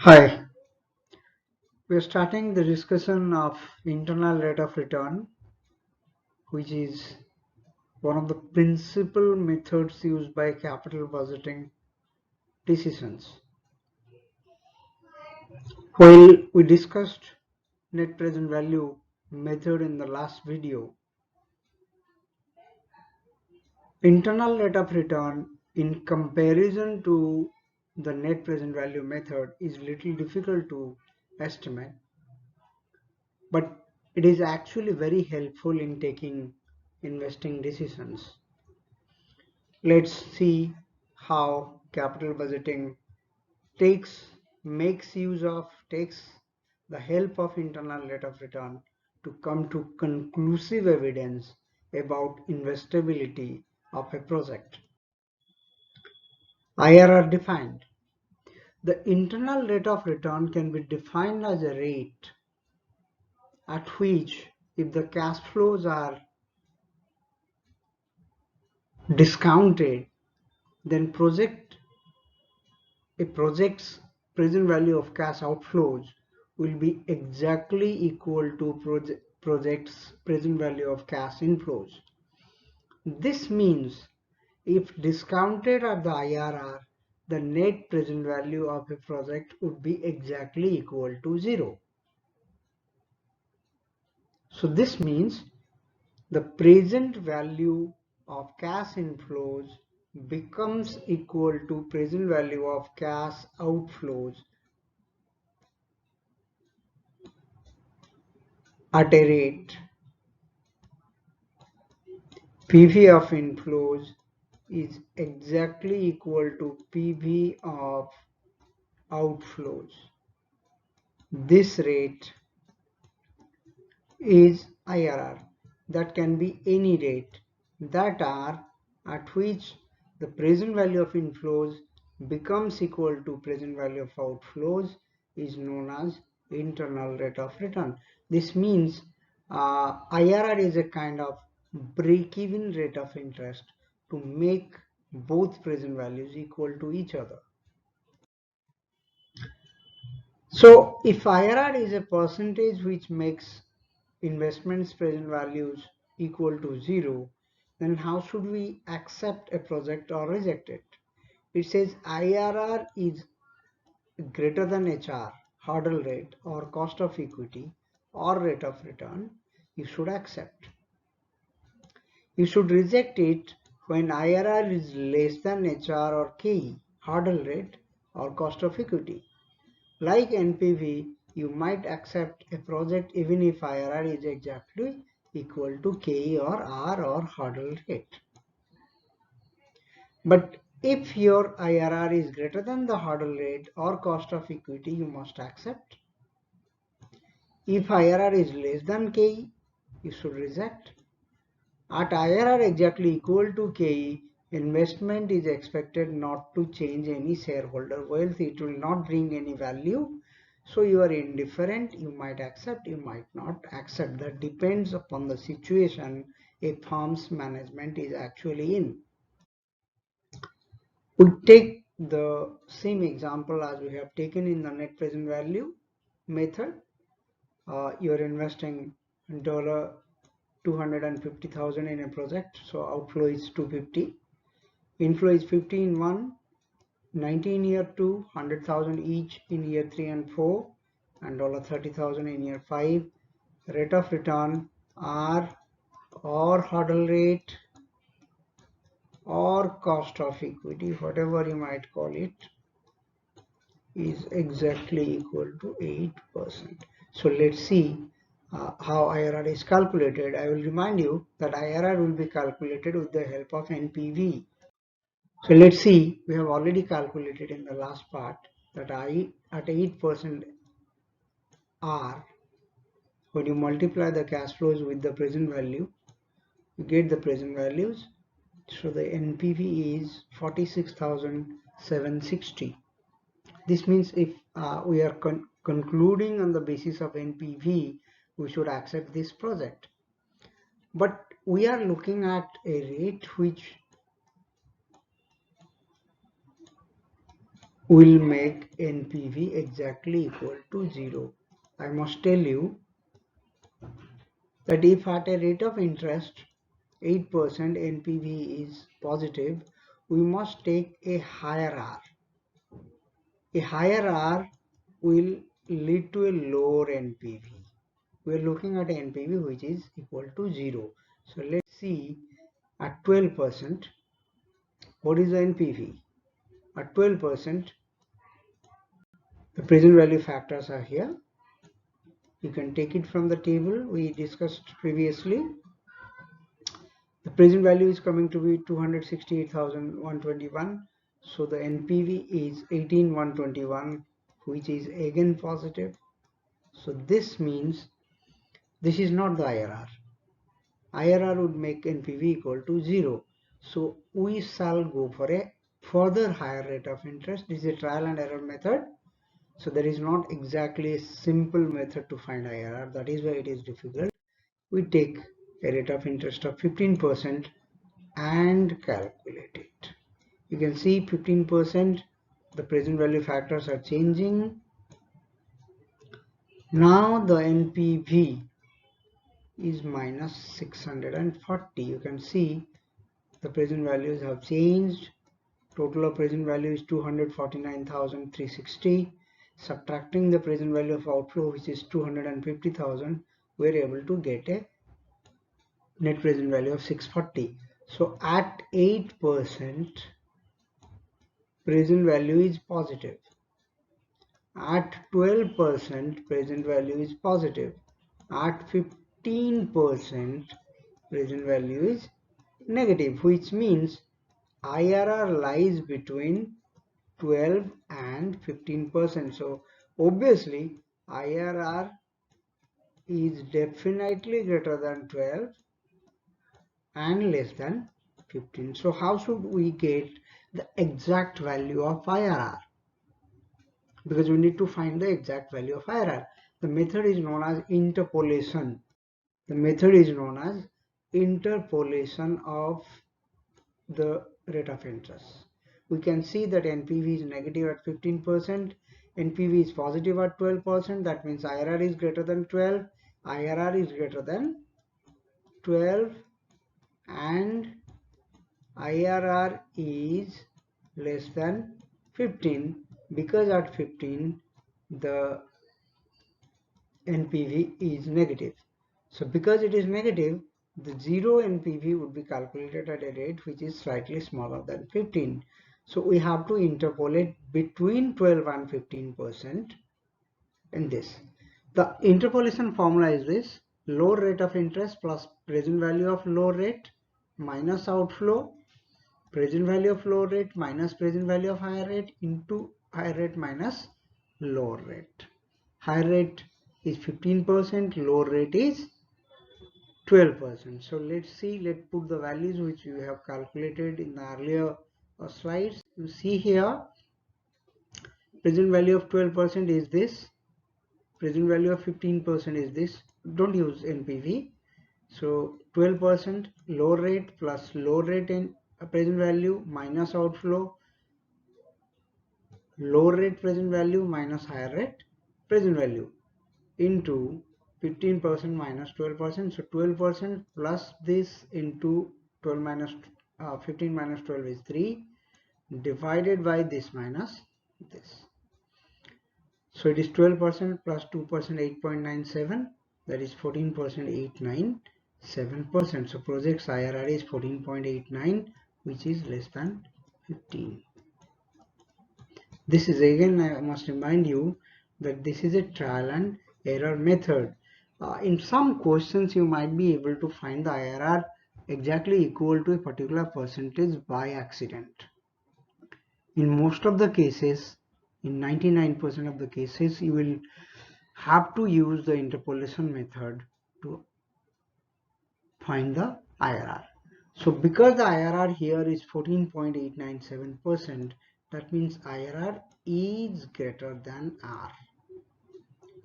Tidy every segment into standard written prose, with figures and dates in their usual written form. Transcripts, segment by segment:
Hi, we're starting the discussion of internal rate of return, which is one of the principal methods used by capital budgeting decisions. While we discussed net present value method in the last video, internal rate of return in comparison to the net present value method is little difficult to estimate, but it is actually very helpful in taking investing decisions. Let's see how capital budgeting takes the help of internal rate of return to come to conclusive evidence about investability of a project. IRR defined. The internal rate of return can be defined as a rate at which, if the cash flows are discounted, then a project's present value of cash outflows will be exactly equal to project's present value of cash inflows. This means if discounted at the IRR, the net present value of a project would be exactly equal to zero. So this means the present value of cash inflows becomes equal to present value of cash outflows at a rate PV of inflows is exactly equal to PV of outflows. This rate is IRR. That can be any rate that are at which the present value of inflows becomes equal to present value of outflows is known as internal rate of return. This means IRR is a kind of break-even rate of interest to make both present values equal to each other. So if IRR is a percentage which makes investments present values equal to zero, then how should we accept a project or reject it? It says IRR is greater than HR, hurdle rate or cost of equity or rate of return, you should accept. You should reject it when IRR is less than HR or KE, hurdle rate or cost of equity. Like NPV, you might accept a project even if IRR is exactly equal to KE or R or hurdle rate. But if your IRR is greater than the hurdle rate or cost of equity, you must accept. If IRR is less than KE, you should reject. At IRR exactly equal to KE, investment is expected not to change any shareholder wealth. It will not bring any value. So you are indifferent. You might accept, you might not accept. That depends upon the situation a firm's management is actually in. We take the same example as we have taken in the net present value method. You're investing $250,000 in a project, so outflow is 250. Inflow is 50 in 1, 90 in year 2, 100,000 each in year 3 and 4, and $30,000 in year 5. Rate of return R or hurdle rate or cost of equity, whatever you might call it, is exactly equal to 8%. So let's see how IRR is calculated. I will remind you that IRR will be calculated with the help of NPV. So let's see, we have already calculated in the last part that I at 8% R, when you multiply the cash flows with the present value, you get the present values. So the NPV is 46,760. This means if we are concluding on the basis of NPV, we should accept this project. But we are looking at a rate which will make NPV exactly equal to 0. I must tell you that if at a rate of interest 8% NPV is positive, we must take a higher R. A higher R will lead to a lower NPV. We are looking at NPV which is equal to 0. So let's see at 12%, what is the NPV? At 12%, the present value factors are here. You can take it from the table we discussed previously. The present value is coming to be 268,121. So the NPV is 18,121, which is again positive. So this means this is not the IRR. IRR would make NPV equal to 0. So we shall go for a further higher rate of interest. This is a trial and error method. So there is not exactly a simple method to find IRR. That is why it is difficult. We take a rate of interest of 15% and calculate it. You can see 15%, the present value factors are changing. Now the NPV is minus 640. You can see the present values have changed. Total of present value is 249,360. Subtracting the present value of outflow, which is 250,000, we are able to get a net present value of 640. So at 8%, present value is positive. At 12%, present value is positive. At 15%, present value is negative, which means IRR lies between 12 and 15%. So obviously IRR is definitely greater than 12 and less than 15. So how should we get the exact value of IRR? Because we need to find the exact value of IRR. The method is known as interpolation. The method is known as interpolation of the rate of interest. We can see that NPV is negative at 15%, NPV is positive at 12%. That means IRR is greater than 12, IRR is greater than 12, and IRR is less than 15, because at 15 the NPV is negative. So because it is negative, the zero NPV would be calculated at a rate which is slightly smaller than 15. So we have to interpolate between 12 and 15% in this. The interpolation formula is this: low rate of interest plus present value of low rate minus outflow, present value of low rate minus present value of higher rate into higher rate minus lower rate. Higher rate is 15%, lower rate is 12%. So let's see, let's put the values which we have calculated in the earlier slides. You see here, present value of 12% is this, present value of 15% is this. Don't use NPV. So 12% low rate plus low rate in present value minus outflow, low rate present value minus higher rate present value, into 15% minus 12%. So 12% plus this into 12 minus 15 minus 12 is 3, divided by this minus this. So it is 12% plus 2%, 8.97, that is 14%, 897%. So project's IRR is 14.89, which is less than 15. This is, again, I must remind you that this is a trial and error method. In some questions you might be able to find the IRR exactly equal to a particular percentage by accident. In most of the cases, in 99% of the cases, you will have to use the interpolation method to find the IRR. So because the IRR here is 14.897%, that means IRR is greater than R.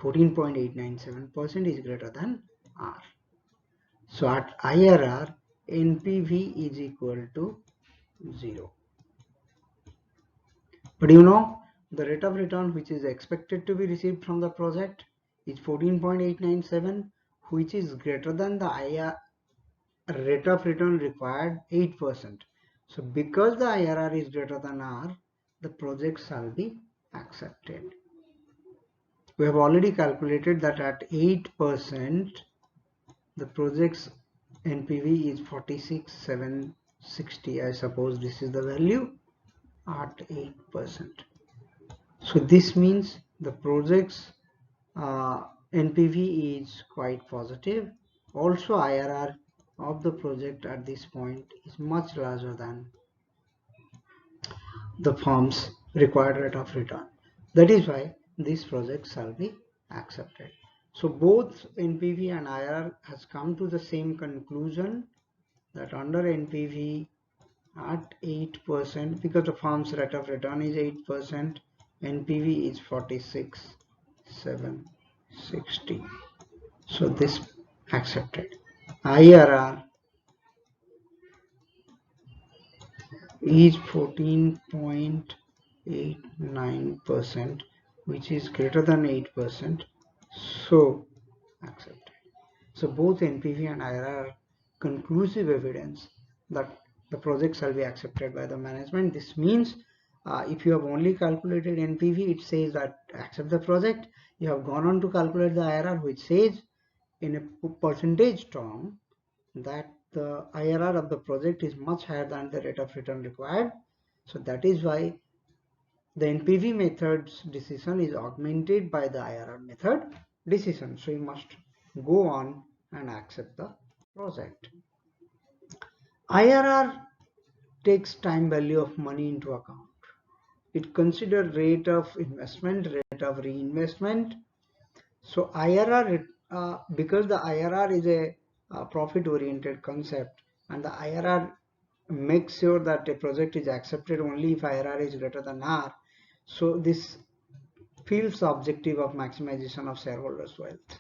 14.897% is greater than R. So at IRR, NPV is equal to 0. But you know, the rate of return which is expected to be received from the project is 14.897, which is greater than the rate of return required 8%. So because the IRR is greater than R, the project shall be accepted. We have already calculated that at 8%, the project's NPV is 46,760. I suppose this is the value at 8%. So this means the project's NPV is quite positive. Also, IRR of the project at this point is much larger than the firm's required rate of return. That is why this project shall be accepted. So both NPV and IRR has come to the same conclusion that under NPV at 8%, because the firm's rate of return is 8%, NPV is 46,760. So this accepted. IRR is 14.89%, which is greater than 8%. So accepted. So both NPV and IRR are conclusive evidence that the project shall be accepted by the management. This means if you have only calculated NPV, it says that accept the project. You have gone on to calculate the IRR, which says in a percentage term that the IRR of the project is much higher than the rate of return required. So that is why the NPV method's decision is augmented by the IRR method decision. So you must go on and accept the project. IRR takes time value of money into account. It considers rate of investment, rate of reinvestment. So IRR, because the IRR is a profit-oriented concept, and the IRR makes sure that a project is accepted only if IRR is greater than R. So this fulfills the objective of maximization of shareholders' wealth.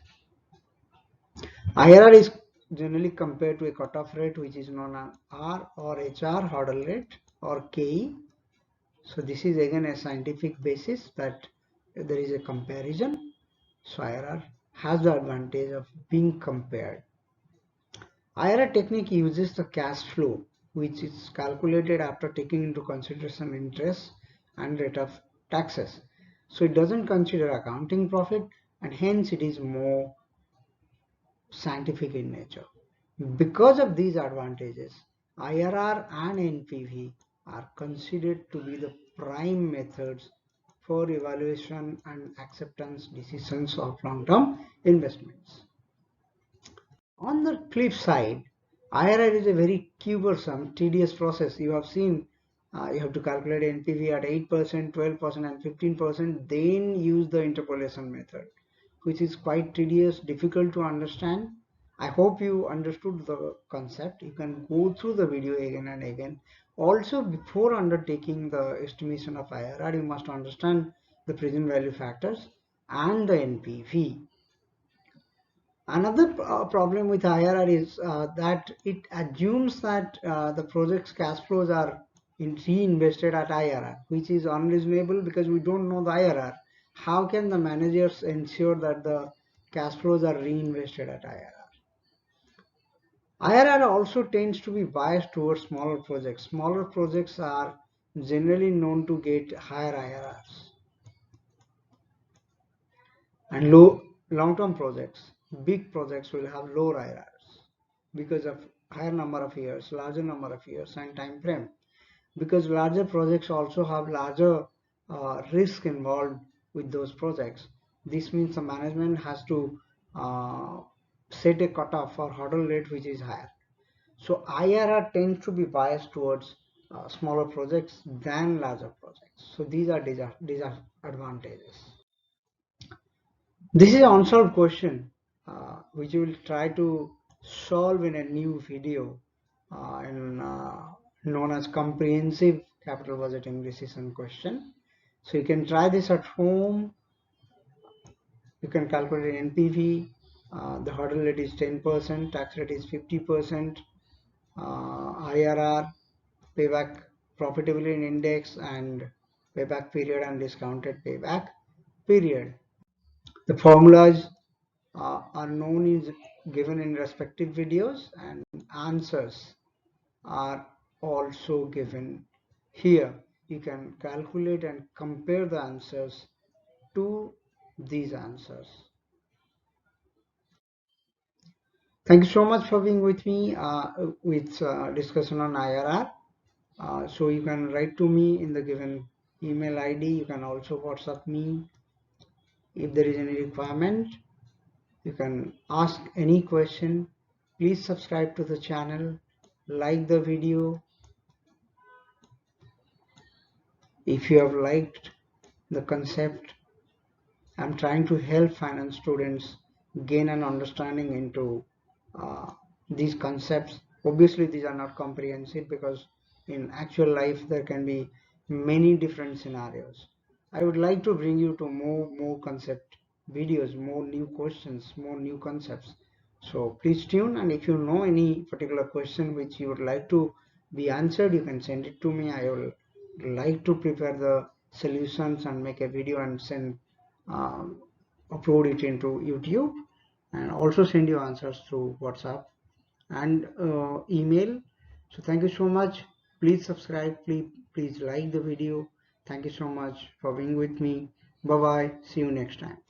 IRR is generally compared to a cutoff rate, which is known as R or HR, hurdle rate, or KE. So this is again a scientific basis that there is a comparison. So IRR has the advantage of being compared. IRR technique uses the cash flow, which is calculated after taking into consideration interest and rate of taxes. So it doesn't consider accounting profit, and hence it is more scientific in nature. Because of these advantages, IRR and NPV are considered to be the prime methods for evaluation and acceptance decisions of long-term investments. On the flip side, IRR is a very cumbersome, tedious process. You have seen you have to calculate NPV at 8%, 12%, and 15%, then use the interpolation method, which is quite tedious, difficult to understand. I hope you understood the concept. You can go through the video again and again. Also, before undertaking the estimation of IRR, you must understand the present value factors and the NPV. Another problem with IRR is that it assumes that the project's cash flows are reinvested at IRR, which is unreasonable because we don't know the IRR. How can the managers ensure that the cash flows are reinvested at IRR? IRR also tends to be biased towards smaller projects. Smaller projects are generally known to get higher IRRs. And long-term projects, big projects will have lower IRRs because of higher number of years, larger number of years and time frame. Because larger projects also have larger risk involved with those projects. This means the management has to set a cutoff or hurdle rate which is higher. So IRR tends to be biased towards smaller projects than larger projects. So these are disadvantages. This is an unsolved question which we will try to solve in a new video known as comprehensive capital budgeting decision question. So you can try this at home. You can calculate NPV. The hurdle rate is 10%, tax rate is 50%, IRR, payback profitability index, and payback period and discounted payback period. The formulas are known is given in respective videos, and answers are also given here. You can calculate and compare the answers to these answers. Thank you so much for being with me with discussion on IRR. So you can write to me in the given email ID. You can also WhatsApp me if there is any requirement. You can ask any question. Please subscribe to the channel, like the video. If you have liked the concept, I'm trying to help finance students gain an understanding into uh, these concepts. Obviously, these are not comprehensive because in actual life there can be many different scenarios. I would like to bring you to more concept videos, more new questions, more new concepts. So please tune, and if you know any particular question which you would like to be answered, you can send it to me. I will like to prepare the solutions and make a video and send um, upload it into YouTube, and also send your answers through WhatsApp and email. So thank you so much. Please subscribe. Please like the video. Thank you so much for being with me. Bye bye. See you next time.